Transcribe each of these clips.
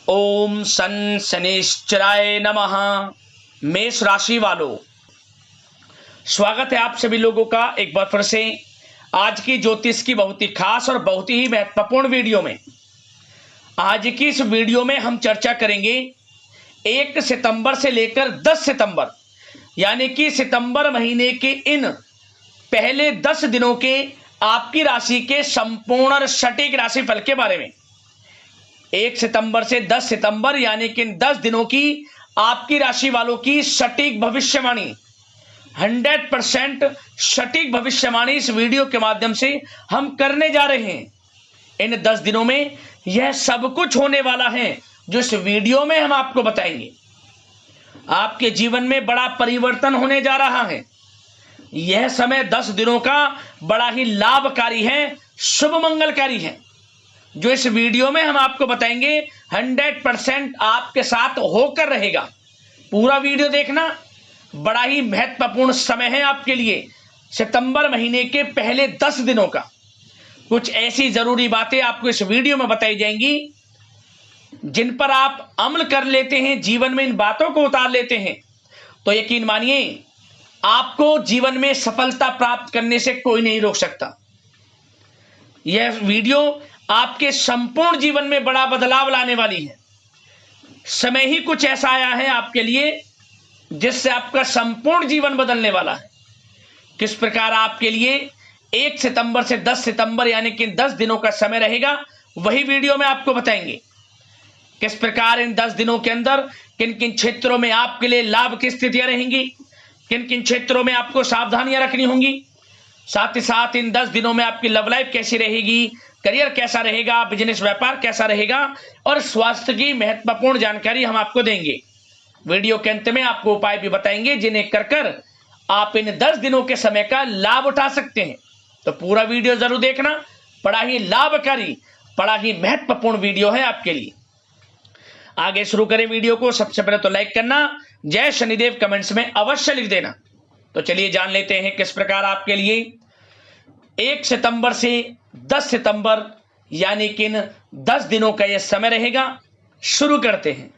ओम सन शनिश्चराय नमः। मेष राशि वालों, स्वागत है आप सभी लोगों का एक बार फिर से आज की ज्योतिष की बहुत ही खास और बहुत ही महत्वपूर्ण वीडियो में। आज की इस वीडियो में हम चर्चा करेंगे 1 सितंबर से लेकर 10 सितंबर यानी कि सितंबर महीने के इन पहले 10 दिनों के आपकी राशि के संपूर्ण और सटीक राशिफल के बारे में। 1 सितंबर से 10 सितंबर यानी कि इन 10 दिनों की आपकी राशि वालों की सटीक भविष्यवाणी, 100% सटीक भविष्यवाणी इस वीडियो के माध्यम से हम करने जा रहे हैं। इन 10 दिनों में यह सब कुछ होने वाला है जो इस वीडियो में हम आपको बताएंगे। आपके जीवन में बड़ा परिवर्तन होने जा रहा है। यह समय 10 दिनों का बड़ा ही लाभकारी है, शुभ मंगलकारी है, जो इस वीडियो में हम आपको बताएंगे 100% आपके साथ होकर रहेगा। पूरा वीडियो देखना, बड़ा ही महत्वपूर्ण समय है आपके लिए। सितंबर महीने के पहले 10 दिनों का कुछ ऐसी जरूरी बातें आपको इस वीडियो में बताई जाएंगी जिन पर आप अमल कर लेते हैं, जीवन में इन बातों को उतार लेते हैं तो यकीन मानिए आपको जीवन में सफलता प्राप्त करने से कोई नहीं रोक सकता। यह वीडियो आपके संपूर्ण जीवन में बड़ा बदलाव लाने वाली है। समय ही कुछ ऐसा आया है आपके लिए जिससे आपका संपूर्ण जीवन बदलने वाला है। किस प्रकार आपके लिए 1 सितंबर से 10 सितंबर यानी कि 10 दिनों का समय रहेगा, वही वीडियो में आपको बताएंगे। किस प्रकार इन 10 दिनों के अंदर किन किन क्षेत्रों में आपके लिए लाभ की स्थितियां रहेंगी, किन किन क्षेत्रों में आपको सावधानियां रखनी होंगी, साथ ही साथ इन 10 दिनों में आपकी लव लाइफ कैसी रहेगी, करियर कैसा रहेगा, बिजनेस व्यापार कैसा रहेगा और स्वास्थ्य की महत्वपूर्ण जानकारी हम आपको देंगे। वीडियो के अंत में आपको उपाय भी बताएंगे जिन्हें कर आप इन 10 दिनों के समय का लाभ उठा सकते हैं। तो पूरा वीडियो जरूर देखना, बड़ा ही लाभकारी, बड़ा ही महत्वपूर्ण वीडियो है आपके लिए। आगे शुरू करें वीडियो को। सबसे पहले तो लाइक करना, जय शनिदेव कमेंट्स में अवश्य लिख देना। तो चलिए जान लेते हैं किस प्रकार आपके लिए 1 सितंबर से 10 सितंबर यानी कि इन 10 दिनों का यह समय रहेगा। शुरू करते हैं।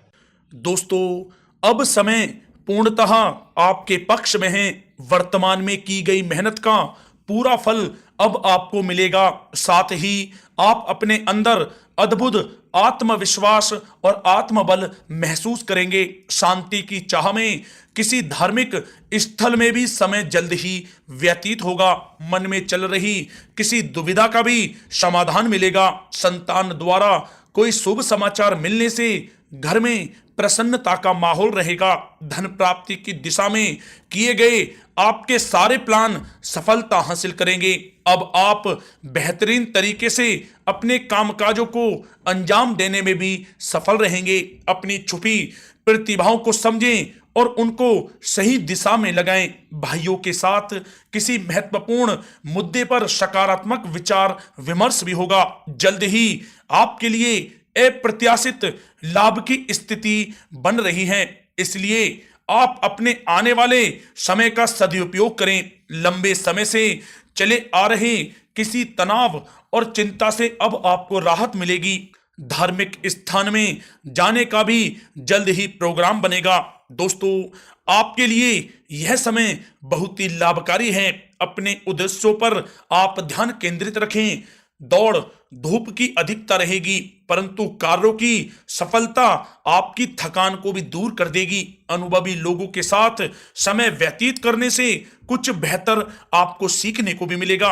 दोस्तों, अब समय पूर्णतः आपके पक्ष में है। वर्तमान में की गई मेहनत का पूरा फल अब आपको मिलेगा। साथ ही आप अपने अंदर अद्भुत आत्मविश्वास और आत्मबल महसूस करेंगे। शांति की चाह में किसी धार्मिक स्थल में भी समय जल्द ही व्यतीत होगा। मन में चल रही किसी दुविधा का भी समाधान मिलेगा। संतान द्वारा कोई शुभ समाचार मिलने से घर में प्रसन्नता का माहौल रहेगा। धन प्राप्ति की दिशा में किए गए आपके सारे प्लान सफलता हासिल करेंगे। अब आप बेहतरीन तरीके से अपने कामकाजों को अंजाम देने में भी सफल रहेंगे। अपनी छुपी प्रतिभाओं को समझें और उनको सही दिशा में लगाएं। भाइयों के साथ किसी महत्वपूर्ण मुद्दे पर सकारात्मक विचार विमर्श भी होगा। जल्द ही आपके लिए अप्रत्याशित लाभ की स्थिति बन रही है, इसलिए आप अपने आने वाले समय का सदुपयोग करें। लंबे समय से चले आ रहे किसी तनाव और चिंता से अब आपको राहत मिलेगी। धार्मिक स्थान में जाने का भी जल्द ही प्रोग्राम बनेगा। दोस्तों, आपके लिए यह समय बहुत ही लाभकारी है। अपने उद्देश्यों पर आप ध्यान केंद्रित रखें। दौड़ धूप की अधिकता रहेगी, परंतु कार्यों की सफलता आपकी थकान को भी दूर कर देगी। अनुभवी लोगों के साथ समय व्यतीत करने से कुछ बेहतर आपको सीखने को भी मिलेगा।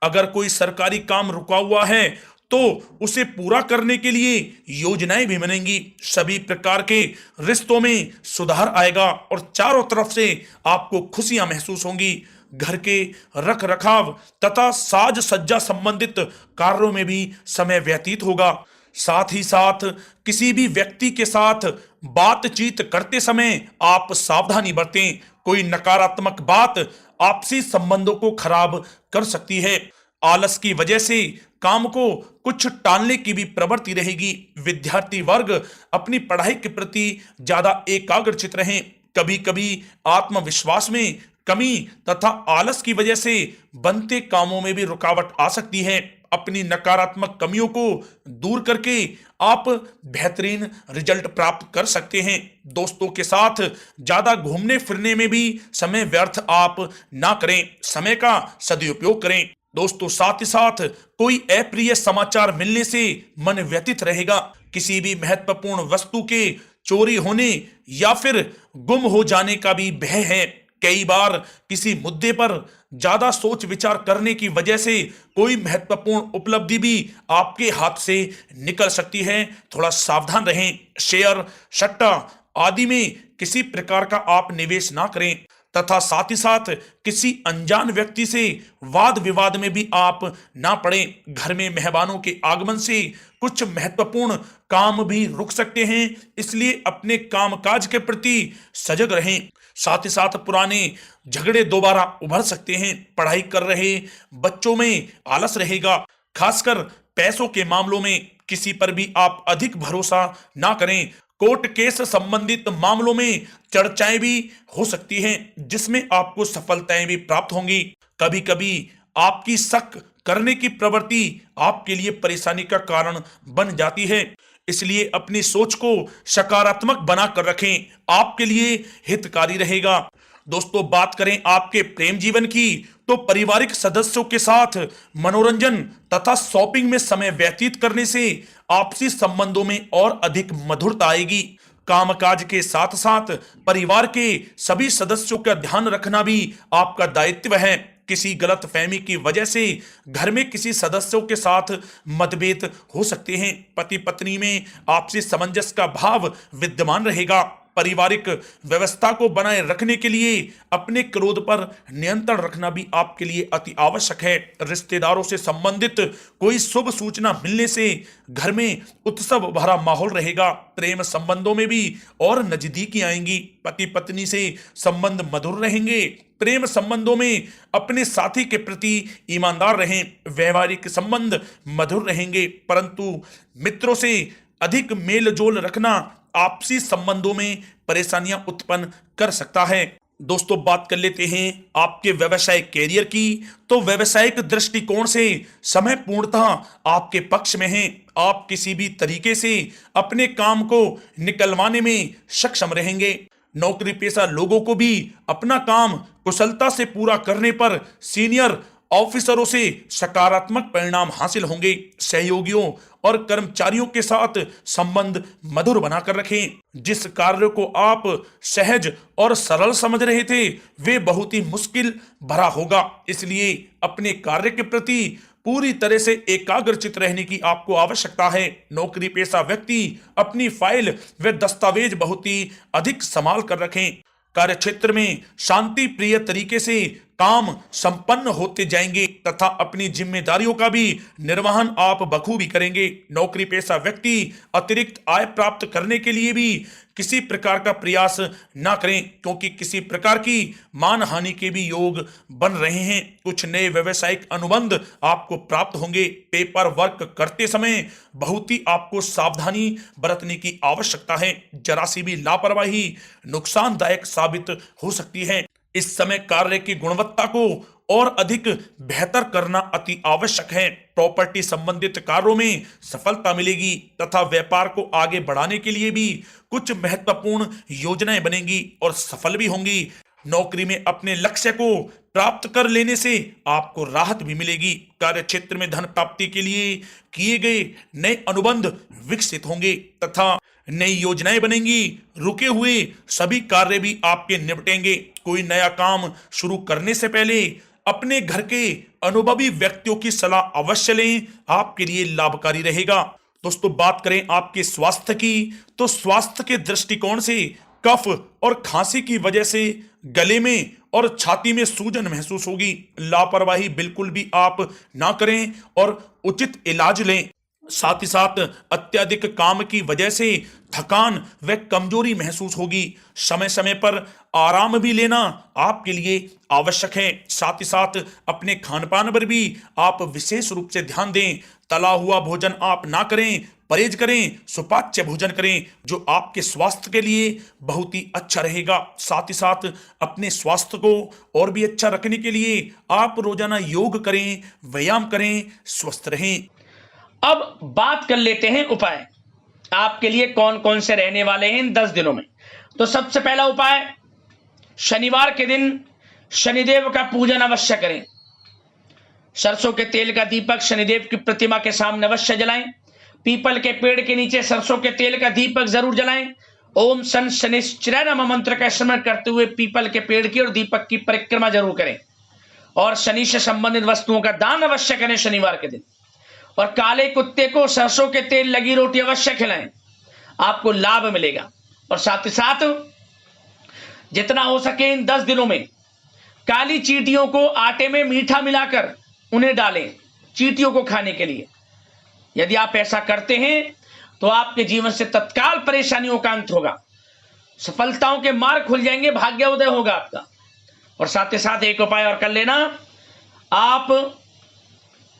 अगर कोई सरकारी काम रुका हुआ है तो उसे पूरा करने के लिए योजनाएं भी बनेंगी। सभी प्रकार के रिश्तों में सुधार आएगा और चारों तरफ से आपको खुशियां महसूस होंगी। घर के रख रखाव तथा साज सज्जा संबंधित कार्यों में भी समय व्यतीत होगा। साथ ही साथ किसी भी व्यक्ति के साथ बातचीत करते समय आप सावधानी बरतें। कोई नकारात्मक बात आपसी संबंधों को खराब कर सकती है। आलस की वजह से काम को कुछ टालने की भी प्रवृत्ति रहेगी। विद्यार्थी वर्ग अपनी पढ़ाई के प्रति ज्यादा एकाग्रचित रहें। कभी कभी आत्मविश्वास में कमी तथा आलस की वजह से बनते कामों में भी रुकावट आ सकती है। अपनी नकारात्मक कमियों को दूर करके आप बेहतरीन रिजल्ट प्राप्त कर सकते हैं। दोस्तों के साथ ज्यादा घूमने फिरने में भी समय व्यर्थ आप ना करें, समय का सदुपयोग करें। दोस्तों साथ ही साथ कोई अप्रिय समाचार मिलने से मन व्यथित रहेगा। किसी भी महत्वपूर्ण वस्तु के चोरी होने या फिर गुम हो जाने का भी भय है। कई बार किसी मुद्दे पर ज्यादा सोच विचार करने की वजह से कोई महत्वपूर्ण उपलब्धि भी आपके हाथ से निकल सकती है। थोड़ा सावधान रहें। शेयर, सट्टा आदि में किसी प्रकार का आप निवेश ना करें तथा साथ ही साथ किसी अनजान व्यक्ति से वाद विवाद में भी आप ना पड़ें। घर में मेहमानों के आगमन से कुछ महत्वपूर्ण काम भी रुक सकते हैं, इसलिए अपने कामकाज के प्रति सजग रहें। साथ ही साथ पुराने झगड़े दोबारा उभर सकते हैं। पढ़ाई कर रहे बच्चों में आलस रहेगा। खासकर पैसों के मामलों में किसी पर भी आप अधिक भरोसा ना करें। कोर्ट केस संबंधित मामलों में चर्चाएं भी हो सकती हैं, जिसमें आपको सफलताएं भी प्राप्त होंगी। कभी कभी आपकी शक करने की प्रवृत्ति आपके लिए परेशानी का कारण बन जाती है, इसलिए अपनी सोच को सकारात्मक बनाकर रखें, आपके लिए हितकारी रहेगा। दोस्तों बात करें आपके प्रेम जीवन की, तो पारिवारिक सदस्यों के साथ मनोरंजन तथा शॉपिंग में समय व्यतीत करने से आपसी संबंधों में और अधिक मधुरता आएगी। कामकाज के साथ साथ परिवार के सभी सदस्यों का ध्यान रखना भी आपका दायित्व है। किसी गलत फहमी की वजह से घर में किसी सदस्यों के साथ मतभेद हो सकते हैं। पति पत्नी में आपसी सामंजस्य का भाव विद्यमान रहेगा। पारिवारिक व्यवस्था को बनाए रखने के लिए अपने क्रोध पर नियंत्रण रखना भी आपके लिए अति आवश्यक है। रिश्तेदारों से संबंधित कोई शुभ सूचना मिलने से घर में उत्सव भरा माहौल रहेगा। प्रेम संबंधों में भी और नजदीकी आएंगी। पति पत्नी से संबंध मधुर रहेंगे। प्रेम संबंधों में अपने साथी के प्रति ईमानदार रहें। वैवाहिक संबंध मधुर रहेंगे, परंतु मित्रों से अधिक मेल जोल रखना आपसी संबंधों में परेशानियां उत्पन्न कर सकता है। दोस्तों बात कर लेते हैं आपके व्यवसायिक कैरियर की, तो व्यवसायिक दृष्टिकोण से समय पूर्णतः आपके पक्ष में है। आप किसी भी तरीके से अपने काम को निकलवाने में सक्षम रहेंगे। नौकरी पेशा लोगों को भी अपना काम कुशलता से पूरा करने पर सीनियर ऑफिसरों से सकारात्मक परिणाम हासिल होंगे। सहयोगियों और कर्मचारियों के साथ संबंध मधुर बनाकर रखें। जिस कार्य को आप सहज और सरल समझ रहे थे वे बहुत ही मुश्किल भरा होगा, इसलिए अपने कार्य के प्रति पूरी तरह से एकाग्रचित रहने की आपको आवश्यकता है। नौकरी पेशा व्यक्ति अपनी फाइल व दस्तावेज बहुत ही अधिक संभाल कर रखें। कार्य क्षेत्र में शांति प्रिय तरीके से काम संपन्न होते जाएंगे तथा अपनी जिम्मेदारियों का भी निर्वहन आप बखूबी करेंगे। नौकरी पेशा व्यक्ति अतिरिक्त आय प्राप्त करने के लिए भी किसी प्रकार का प्रयास ना करें, क्योंकि किसी प्रकार की मान हानि के भी योग बन रहे हैं। कुछ नए व्यवसायिक अनुबंध आपको प्राप्त होंगे। पेपर वर्क करते समय बहुत ही आपको सावधानी बरतने की आवश्यकता है। जरा सी भी लापरवाही नुकसानदायक साबित हो सकती है। इस समय कार्य की गुणवत्ता को और अधिक बेहतर करना अति आवश्यक है। प्रॉपर्टी संबंधित कार्यों में सफलता मिलेगी तथा व्यापार को आगे बढ़ाने के लिए भी कुछ महत्वपूर्ण योजनाएं बनेंगी और सफल भी होंगी। नौकरी में अपने लक्ष्य को प्राप्त कर लेने से आपको राहत भी मिलेगी। कार्य क्षेत्र में धन प्राप्ति के लिए किए गए नए अनुबंध विकसित होंगे तथा नई योजनाएं बनेंगी। रुके हुए सभी कार्य भी आपके निपटेंगे। कोई नया काम शुरू करने से पहले अपने घर के अनुभवी व्यक्तियों की सलाह अवश्य लें, आपके लिए लाभकारी रहेगा। दोस्तों बात करें आपके स्वास्थ्य की, तो स्वास्थ्य के दृष्टिकोण से कफ और खांसी की वजह से गले में और छाती में सूजन महसूस होगी। लापरवाही बिल्कुल भी आप ना करें और उचित इलाज लें। साथ ही साथ अत्यधिक काम की वजह से थकान व कमजोरी महसूस होगी। समय समय पर आराम भी लेना आपके लिए आवश्यक है। साथ ही साथ अपने खान पान पर भी आप विशेष रूप से ध्यान दें। तला हुआ भोजन आप ना करें, परहेज करें, सुपाच्य भोजन करें जो आपके स्वास्थ्य के लिए बहुत ही अच्छा रहेगा। साथ ही साथ अपने स्वास्थ्य को और भी अच्छा रखने के लिए आप रोजाना योग करें, व्यायाम करें, स्वस्थ रहें। अब बात कर लेते हैं उपाय आपके लिए कौन कौन से रहने वाले हैं इन 10 दिनों में। तो सबसे पहला उपाय, शनिवार के दिन शनिदेव का पूजन अवश्य करें। सरसों के तेल का दीपक शनिदेव की प्रतिमा के सामने अवश्य जलाएं। पीपल के पेड़ के नीचे सरसों के तेल का दीपक जरूर जलाएं। ओम सन शनिश्चराय नमः मंत्र का स्मरण करते हुए पीपल के पेड़ की और दीपक की परिक्रमा जरूर करें। और शनि से संबंधित वस्तुओं का दान अवश्य करें शनिवार के दिन। और काले कुत्ते को सरसों के तेल लगी रोटी अवश्य खिलाएं, आपको लाभ मिलेगा। और साथ ही साथ जितना हो सके इन 10 दिनों में काली चींटियों को आटे में मीठा मिलाकर उन्हें डालें चींटियों को खाने के लिए। यदि आप ऐसा करते हैं तो आपके जीवन से तत्काल परेशानियों का अंत होगा, सफलताओं के मार्ग खुल जाएंगे, भाग्योदय होगा आपका। और साथ ही साथ एक उपाय और कर लेना, आप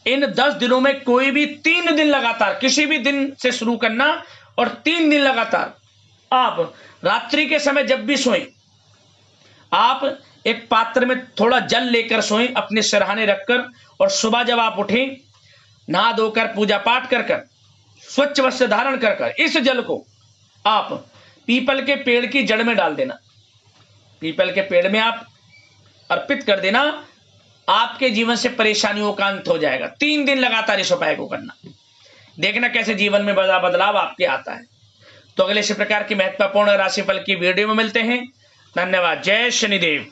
इन 10 दिनों में कोई भी 3 दिन लगातार, किसी भी दिन से शुरू करना और 3 दिन लगातार आप रात्रि के समय जब भी सोएं, आप एक पात्र में थोड़ा जल लेकर सोएं अपने सिरहाने रखकर। और सुबह जब आप उठें, नहा धोकर पूजा पाठ कर कर स्वच्छ वस्त्र धारण कर कर इस जल को आप पीपल के पेड़ की जड़ में डाल देना, पीपल के पेड़ में आप अर्पित कर देना। आपके जीवन से परेशानियों का अंत हो जाएगा। 3 दिन लगातार इस उपाय को करना, देखना कैसे जीवन में बड़ा बदलाव आपके आता है। तो अगले इसी प्रकार की महत्वपूर्ण राशिफल की वीडियो में मिलते हैं। धन्यवाद। जय शनिदेव।